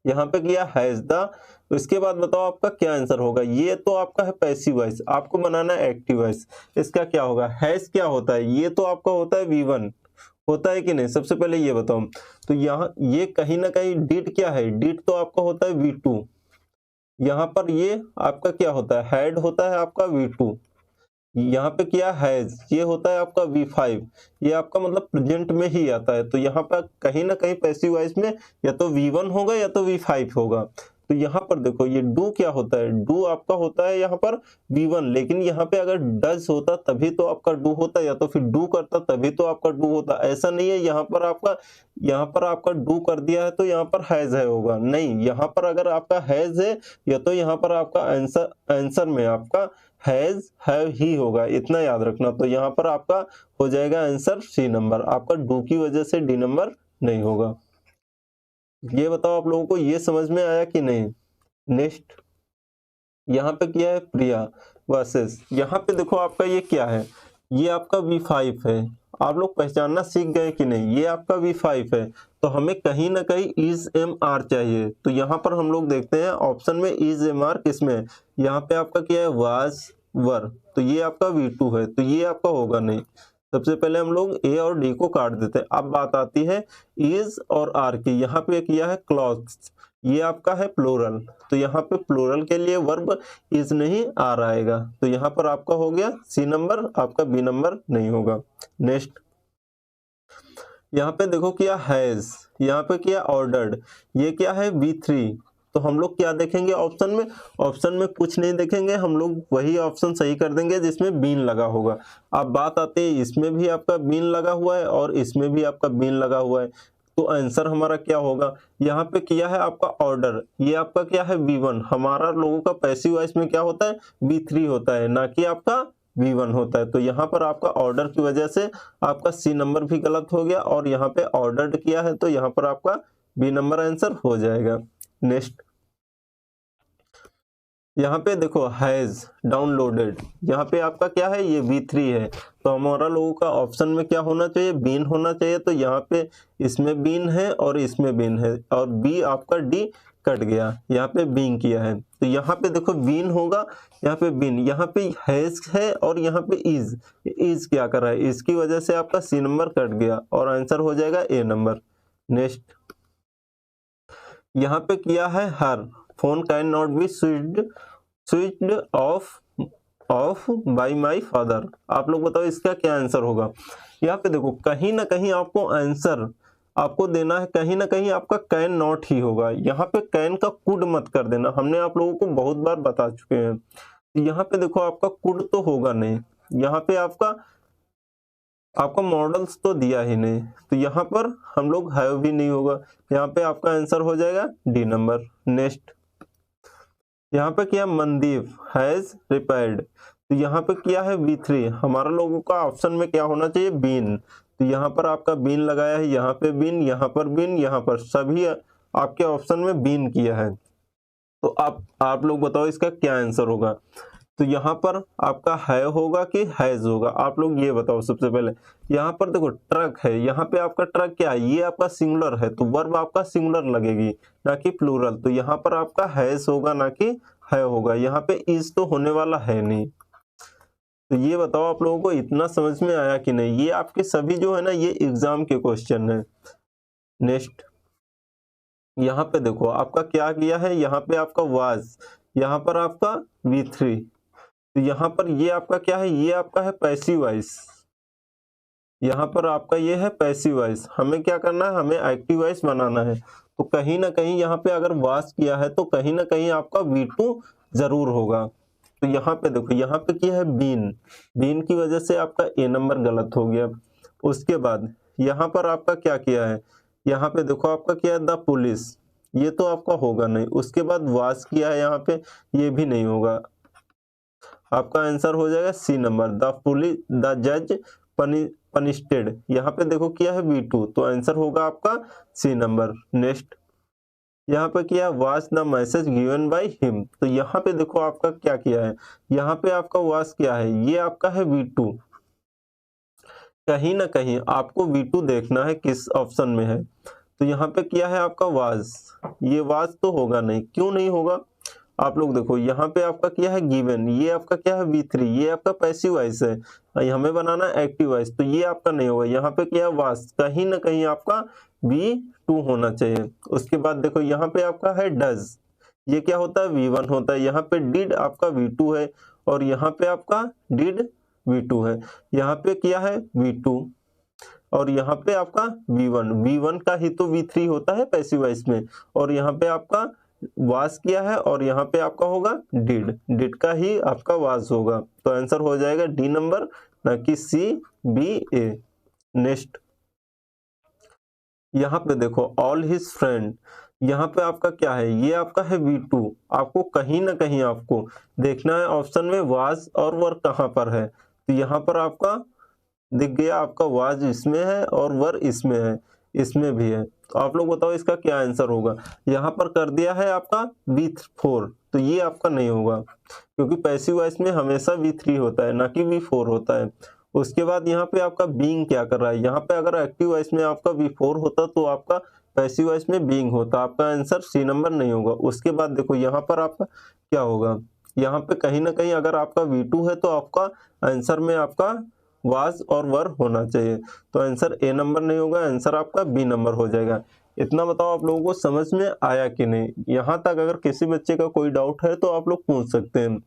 यहाँ पे किया हैज द, तो इसके बाद बताओ आपका क्या आंसर होगा। ये तो आपका है पैसिव वॉइस, आपको बनाना है एक्टिव वॉइस। इसका क्या होगा, हैज क्या होता है, ये तो आपका होता है V1, होता है कि नहीं, सबसे पहले ये बताओ। तो यहाँ ये कहीं ना कहीं डिड क्या है, डिड तो आपका होता है V2, यहाँ पर ये आपका क्या होता है, हैड होता है आपका V2, यहाँ पे क्या हैज ये होता है आपका V5, ये आपका मतलब प्रेजेंट में ही आता है। तो यहाँ पर कहीं ना कहीं पैसिव वॉइस में या तो V1 होगा या तो V5 होगा। तो यहाँ पर देखो ये डू क्या होता है, डू आपका होता है यहाँ पर V1, लेकिन यहाँ पे अगर डज होता तभी तो आपका डू होता, या तो फिर डू करता तभी तो आपका डू होता। ऐसा नहीं है यहाँ पर आपका डू कर दिया है तो यहाँ पर हैज है होगा, नहीं, यहाँ पर अगर आपका हैज है या तो यहाँ पर आपका आंसर में आपका हैज हैव ही होगा, इतना याद रखना। तो यहाँ पर आपका हो जाएगा आंसर सी नंबर, आपका डू की वजह से डी नंबर नहीं होगा। ये बताओ आप लोगों को ये समझ में आया कि नहीं। नेक्स्ट यहाँ पे क्या है, प्रिया वर्सेस, यहाँ पे देखो आपका ये क्या है, ये आपका V5 है। आप लोग पहचानना सीख गए कि नहीं, ये आपका V5 है। तो हमें कहीं ना कहीं इज एम आर चाहिए। तो यहाँ पर हम लोग देखते हैं ऑप्शन में इज एम आर किसमें है, यहाँ पे आपका क्या है, वाज वर, तो ये आपका V2 है, तो ये आपका होगा नहीं। सबसे पहले हम लोग ए और डी को काट देते हैं। अब बात आती है इज और आर की। यहाँ पे किया है क्लॉथ्स, ये आपका है प्लूरल, तो यहाँ पे प्लूरल के लिए वर्ब इज नहीं आर आएगा। तो यहाँ पर आपका हो गया सी नंबर, आपका बी नंबर नहीं होगा। नेक्स्ट यहाँ पे देखो क्या हैज, यहाँ पे क्या ऑर्डर्ड, ये क्या है V3। तो हम लोग क्या देखेंगे ऑप्शन में, ऑप्शन में कुछ नहीं देखेंगे, हम लोग वही ऑप्शन सही कर देंगे जिसमें बीन लगा होगा। अब बात आती है इसमें भी आपका बीन लगा हुआ है और इसमें भी आपका बीन लगा हुआ है। तो आंसर हमारा क्या होगा, यहाँ पे किया है आपका ऑर्डर, ये आपका क्या है V1। हमारा लोगों का पैसिव वॉइस में क्या होता है, V3 होता है, ना कि आपका V1 होता है। तो यहाँ पर आपका ऑर्डर की वजह से आपका सी नंबर भी गलत हो गया, और यहाँ पे ऑर्डर्ड किया है तो यहाँ पर आपका बी नंबर आंसर हो जाएगा। नेक्स्ट यहाँ पे देखो हैज डाउनलोडेड, यहाँ पे आपका क्या है, ये V3 है। तो हमारा लोगों का ऑप्शन में क्या होना चाहिए, बीन होना चाहिए। तो यहाँ पे इसमें बीन है और इसमें बीन है, और बी आपका डी कट गया, यहाँ पे बीन किया है। तो यहाँ पे देखो बीन होगा, यहाँ पे बीन, यहाँ पे हैज है और यहाँ पे इज क्या कर रहा है, इसकी वजह से आपका सी नंबर कट गया और आंसर हो जाएगा ए नंबर। नेक्स्ट यहाँ पे किया है her phone can not be switched off by my father. आप लोग बताओ इसका क्या आंसर होगा। यहाँ पे देखो कहीं ना कहीं आपको आंसर आपको देना है, कहीं ना कहीं आपका कैन नॉट ही होगा। यहाँ पे कैन का कुड मत कर देना, हमने आप लोगों को बहुत बार बता चुके हैं। यहाँ पे देखो आपका कुड तो होगा नहीं, यहाँ पे आपका मॉडल्स तो दिया ही नहीं, तो यहाँ पर हम लोग हैव भी नहीं होगा। यहाँ पे आपका आंसर हो जाएगा डी नंबर। नेक्स्ट यहाँ पे क्या, मनदीप हैज रिपेयर्ड, तो यहाँ पे क्या है V3। हमारा लोगों का ऑप्शन में क्या होना चाहिए, बीन। तो यहाँ पर आपका बीन लगाया है, यहाँ पे बीन, यहाँ पर बीन, यहाँ पर सभी आपके ऑप्शन में बीन किया है। तो आप लोग बताओ इसका क्या आंसर होगा। तो यहाँ पर आपका है होगा कि हैज होगा, आप लोग ये बताओ। सबसे पहले यहाँ पर देखो ट्रक है, यहाँ पे आपका ट्रक क्या है, ये आपका सिंगुलर है, तो वर्ब आपका सिंगुलर लगेगी ना कि प्लूरल। तो यहाँ पर आपका हैज होगा ना कि है होगा, यहाँ पे इज तो होने वाला है नहीं। तो ये बताओ आप लोगों को इतना समझ में आया कि नहीं। ये आपके सभी जो है ना, ये एग्जाम के क्वेश्चन है। नेक्स्ट यहाँ पे देखो आपका क्या किया है, यहाँ पे आपका वाज, यहाँ पर आपका V3। तो यहाँ पर ये आपका क्या है, ये आपका है पैसिव वॉइस, यहाँ पर आपका ये है पैसिव वॉइस। हमें क्या करना है, हमें एक्टिव वॉइस बनाना है। तो कहीं ना कहीं यहाँ पे अगर वास किया है तो कहीं ना कहीं आपका V2 जरूर होगा। तो यहाँ पे देखो, यहाँ पे क्या है बीन, बीन की वजह से आपका ए नंबर गलत हो गया। उसके बाद यहाँ पर आपका क्या किया है, यहाँ पे देखो आपका क्या है द पुलिस, ये तो आपका होगा नहीं। उसके बाद वास किया है यहाँ पे, ये भी नहीं होगा। आपका आंसर हो जाएगा C number, the police the जज पनिस्टेड, यहाँ पे देखो किया है B2, तो आंसर होगा आपका सी नंबर। नेक्स्ट यहाँ पे किया was the message given by him, तो यहाँ पे देखो आपका क्या किया है, यहाँ पे आपका वाज क्या है, ये आपका है V2। कहीं ना कहीं आपको V2 देखना है किस ऑप्शन में है, तो यहाँ पे क्या है आपका वाज, ये वाज तो होगा नहीं। क्यों नहीं होगा, आप लोग देखो यहाँ पे आपका क्या है गिवन, ये आपका क्या है V3, ये आपका पैसिव वॉइस है, हमें बनाना एक्टिव वॉइस, तो ये आपका नहीं होगा। यहाँ पे क्या है वाज, कहीं ना कहीं आपका V2 होना चाहिए। उसके बाद देखो यहाँ पे आपका है डज, ये क्या होता है V1 होता है। यहाँ पे डिड आपका V2 है, और यहाँ पे आपका डिड V2 है। यहाँ पे क्या है V2, और यहाँ पे आपका V1, V1 का ही तो V3 होता है पैसिव वॉइस में, और यहाँ पे आपका वास किया है, और यहाँ पे आपका होगा डिड, डिड का ही आपका वास होगा। तो आंसर हो जाएगा डी नंबर, ना कि सी बी ए। नेक्स्ट यहाँ पे देखो ऑल हिज फ्रेंड, यहाँ पे आपका क्या है, ये आपका है V2। आपको कहीं ना कहीं आपको देखना है ऑप्शन में वाज और वर कहाँ पर है, तो यहाँ पर आपका दिख गया, आपका वाज इसमें है और वर इसमें है, इसमें भी है। तो आप लोग बताओ इसका क्या आंसर होगा। यहाँ पर कर दिया है आपका V4, तो ये आपका नहीं होगा, क्योंकि पैसिव वॉइस में हमेशा V3 होता है, ना कि V4 होता है। उसके बाद यहाँ पे आपका बीइंग क्या कर रहा है, यहाँ पे अगर एक्टिव वॉइस में आपका V4 होता तो आपका पैसिव वॉइस में बीइंग होता, आपका आंसर सी नंबर नहीं होगा। उसके बाद देखो यहाँ पर आपका क्या होगा, यहाँ पे कहीं ना कहीं अगर आपका V2 है तो आपका आंसर में आपका वाज और वर होना चाहिए, तो आंसर ए नंबर नहीं होगा, आंसर आपका बी नंबर हो जाएगा। इतना बताओ आप लोगों को समझ में आया कि नहीं। यहाँ तक अगर किसी बच्चे का कोई डाउट है तो आप लोग पूछ सकते हैं।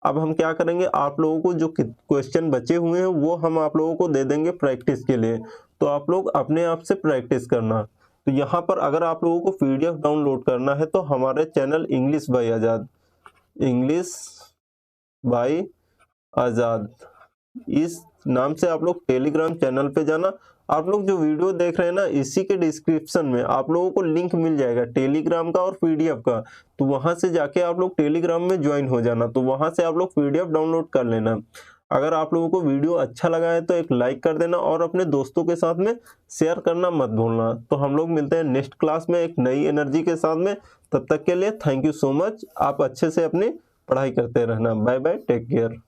अब हम क्या करेंगे, आप लोगों को जो क्वेश्चन बचे हुए हैं वो हम आप लोगों को दे देंगे प्रैक्टिस के लिए, तो आप लोग अपने आप से प्रैक्टिस करना। तो यहाँ पर अगर आप लोगों को PDF डाउनलोड करना है तो हमारे channel English by Azad, English by Azad, इस नाम से आप लोग टेलीग्राम चैनल पे जाना। आप लोग जो वीडियो देख रहे हैं ना, इसी के डिस्क्रिप्शन में आप लोगों को लिंक मिल जाएगा टेलीग्राम का और PDF का, तो वहां से जाके आप लोग टेलीग्राम में ज्वाइन हो जाना, तो वहां से आप लोग PDF डाउनलोड कर लेना। अगर आप लोगों को वीडियो अच्छा लगा है तो एक लाइक कर देना, और अपने दोस्तों के साथ में शेयर करना मत भूलना। तो हम लोग मिलते हैं नेक्स्ट क्लास में एक नई एनर्जी के साथ में। तब तक के लिए थैंक यू सो मच। आप अच्छे से अपनी पढ़ाई करते रहना। Bye bye, take care.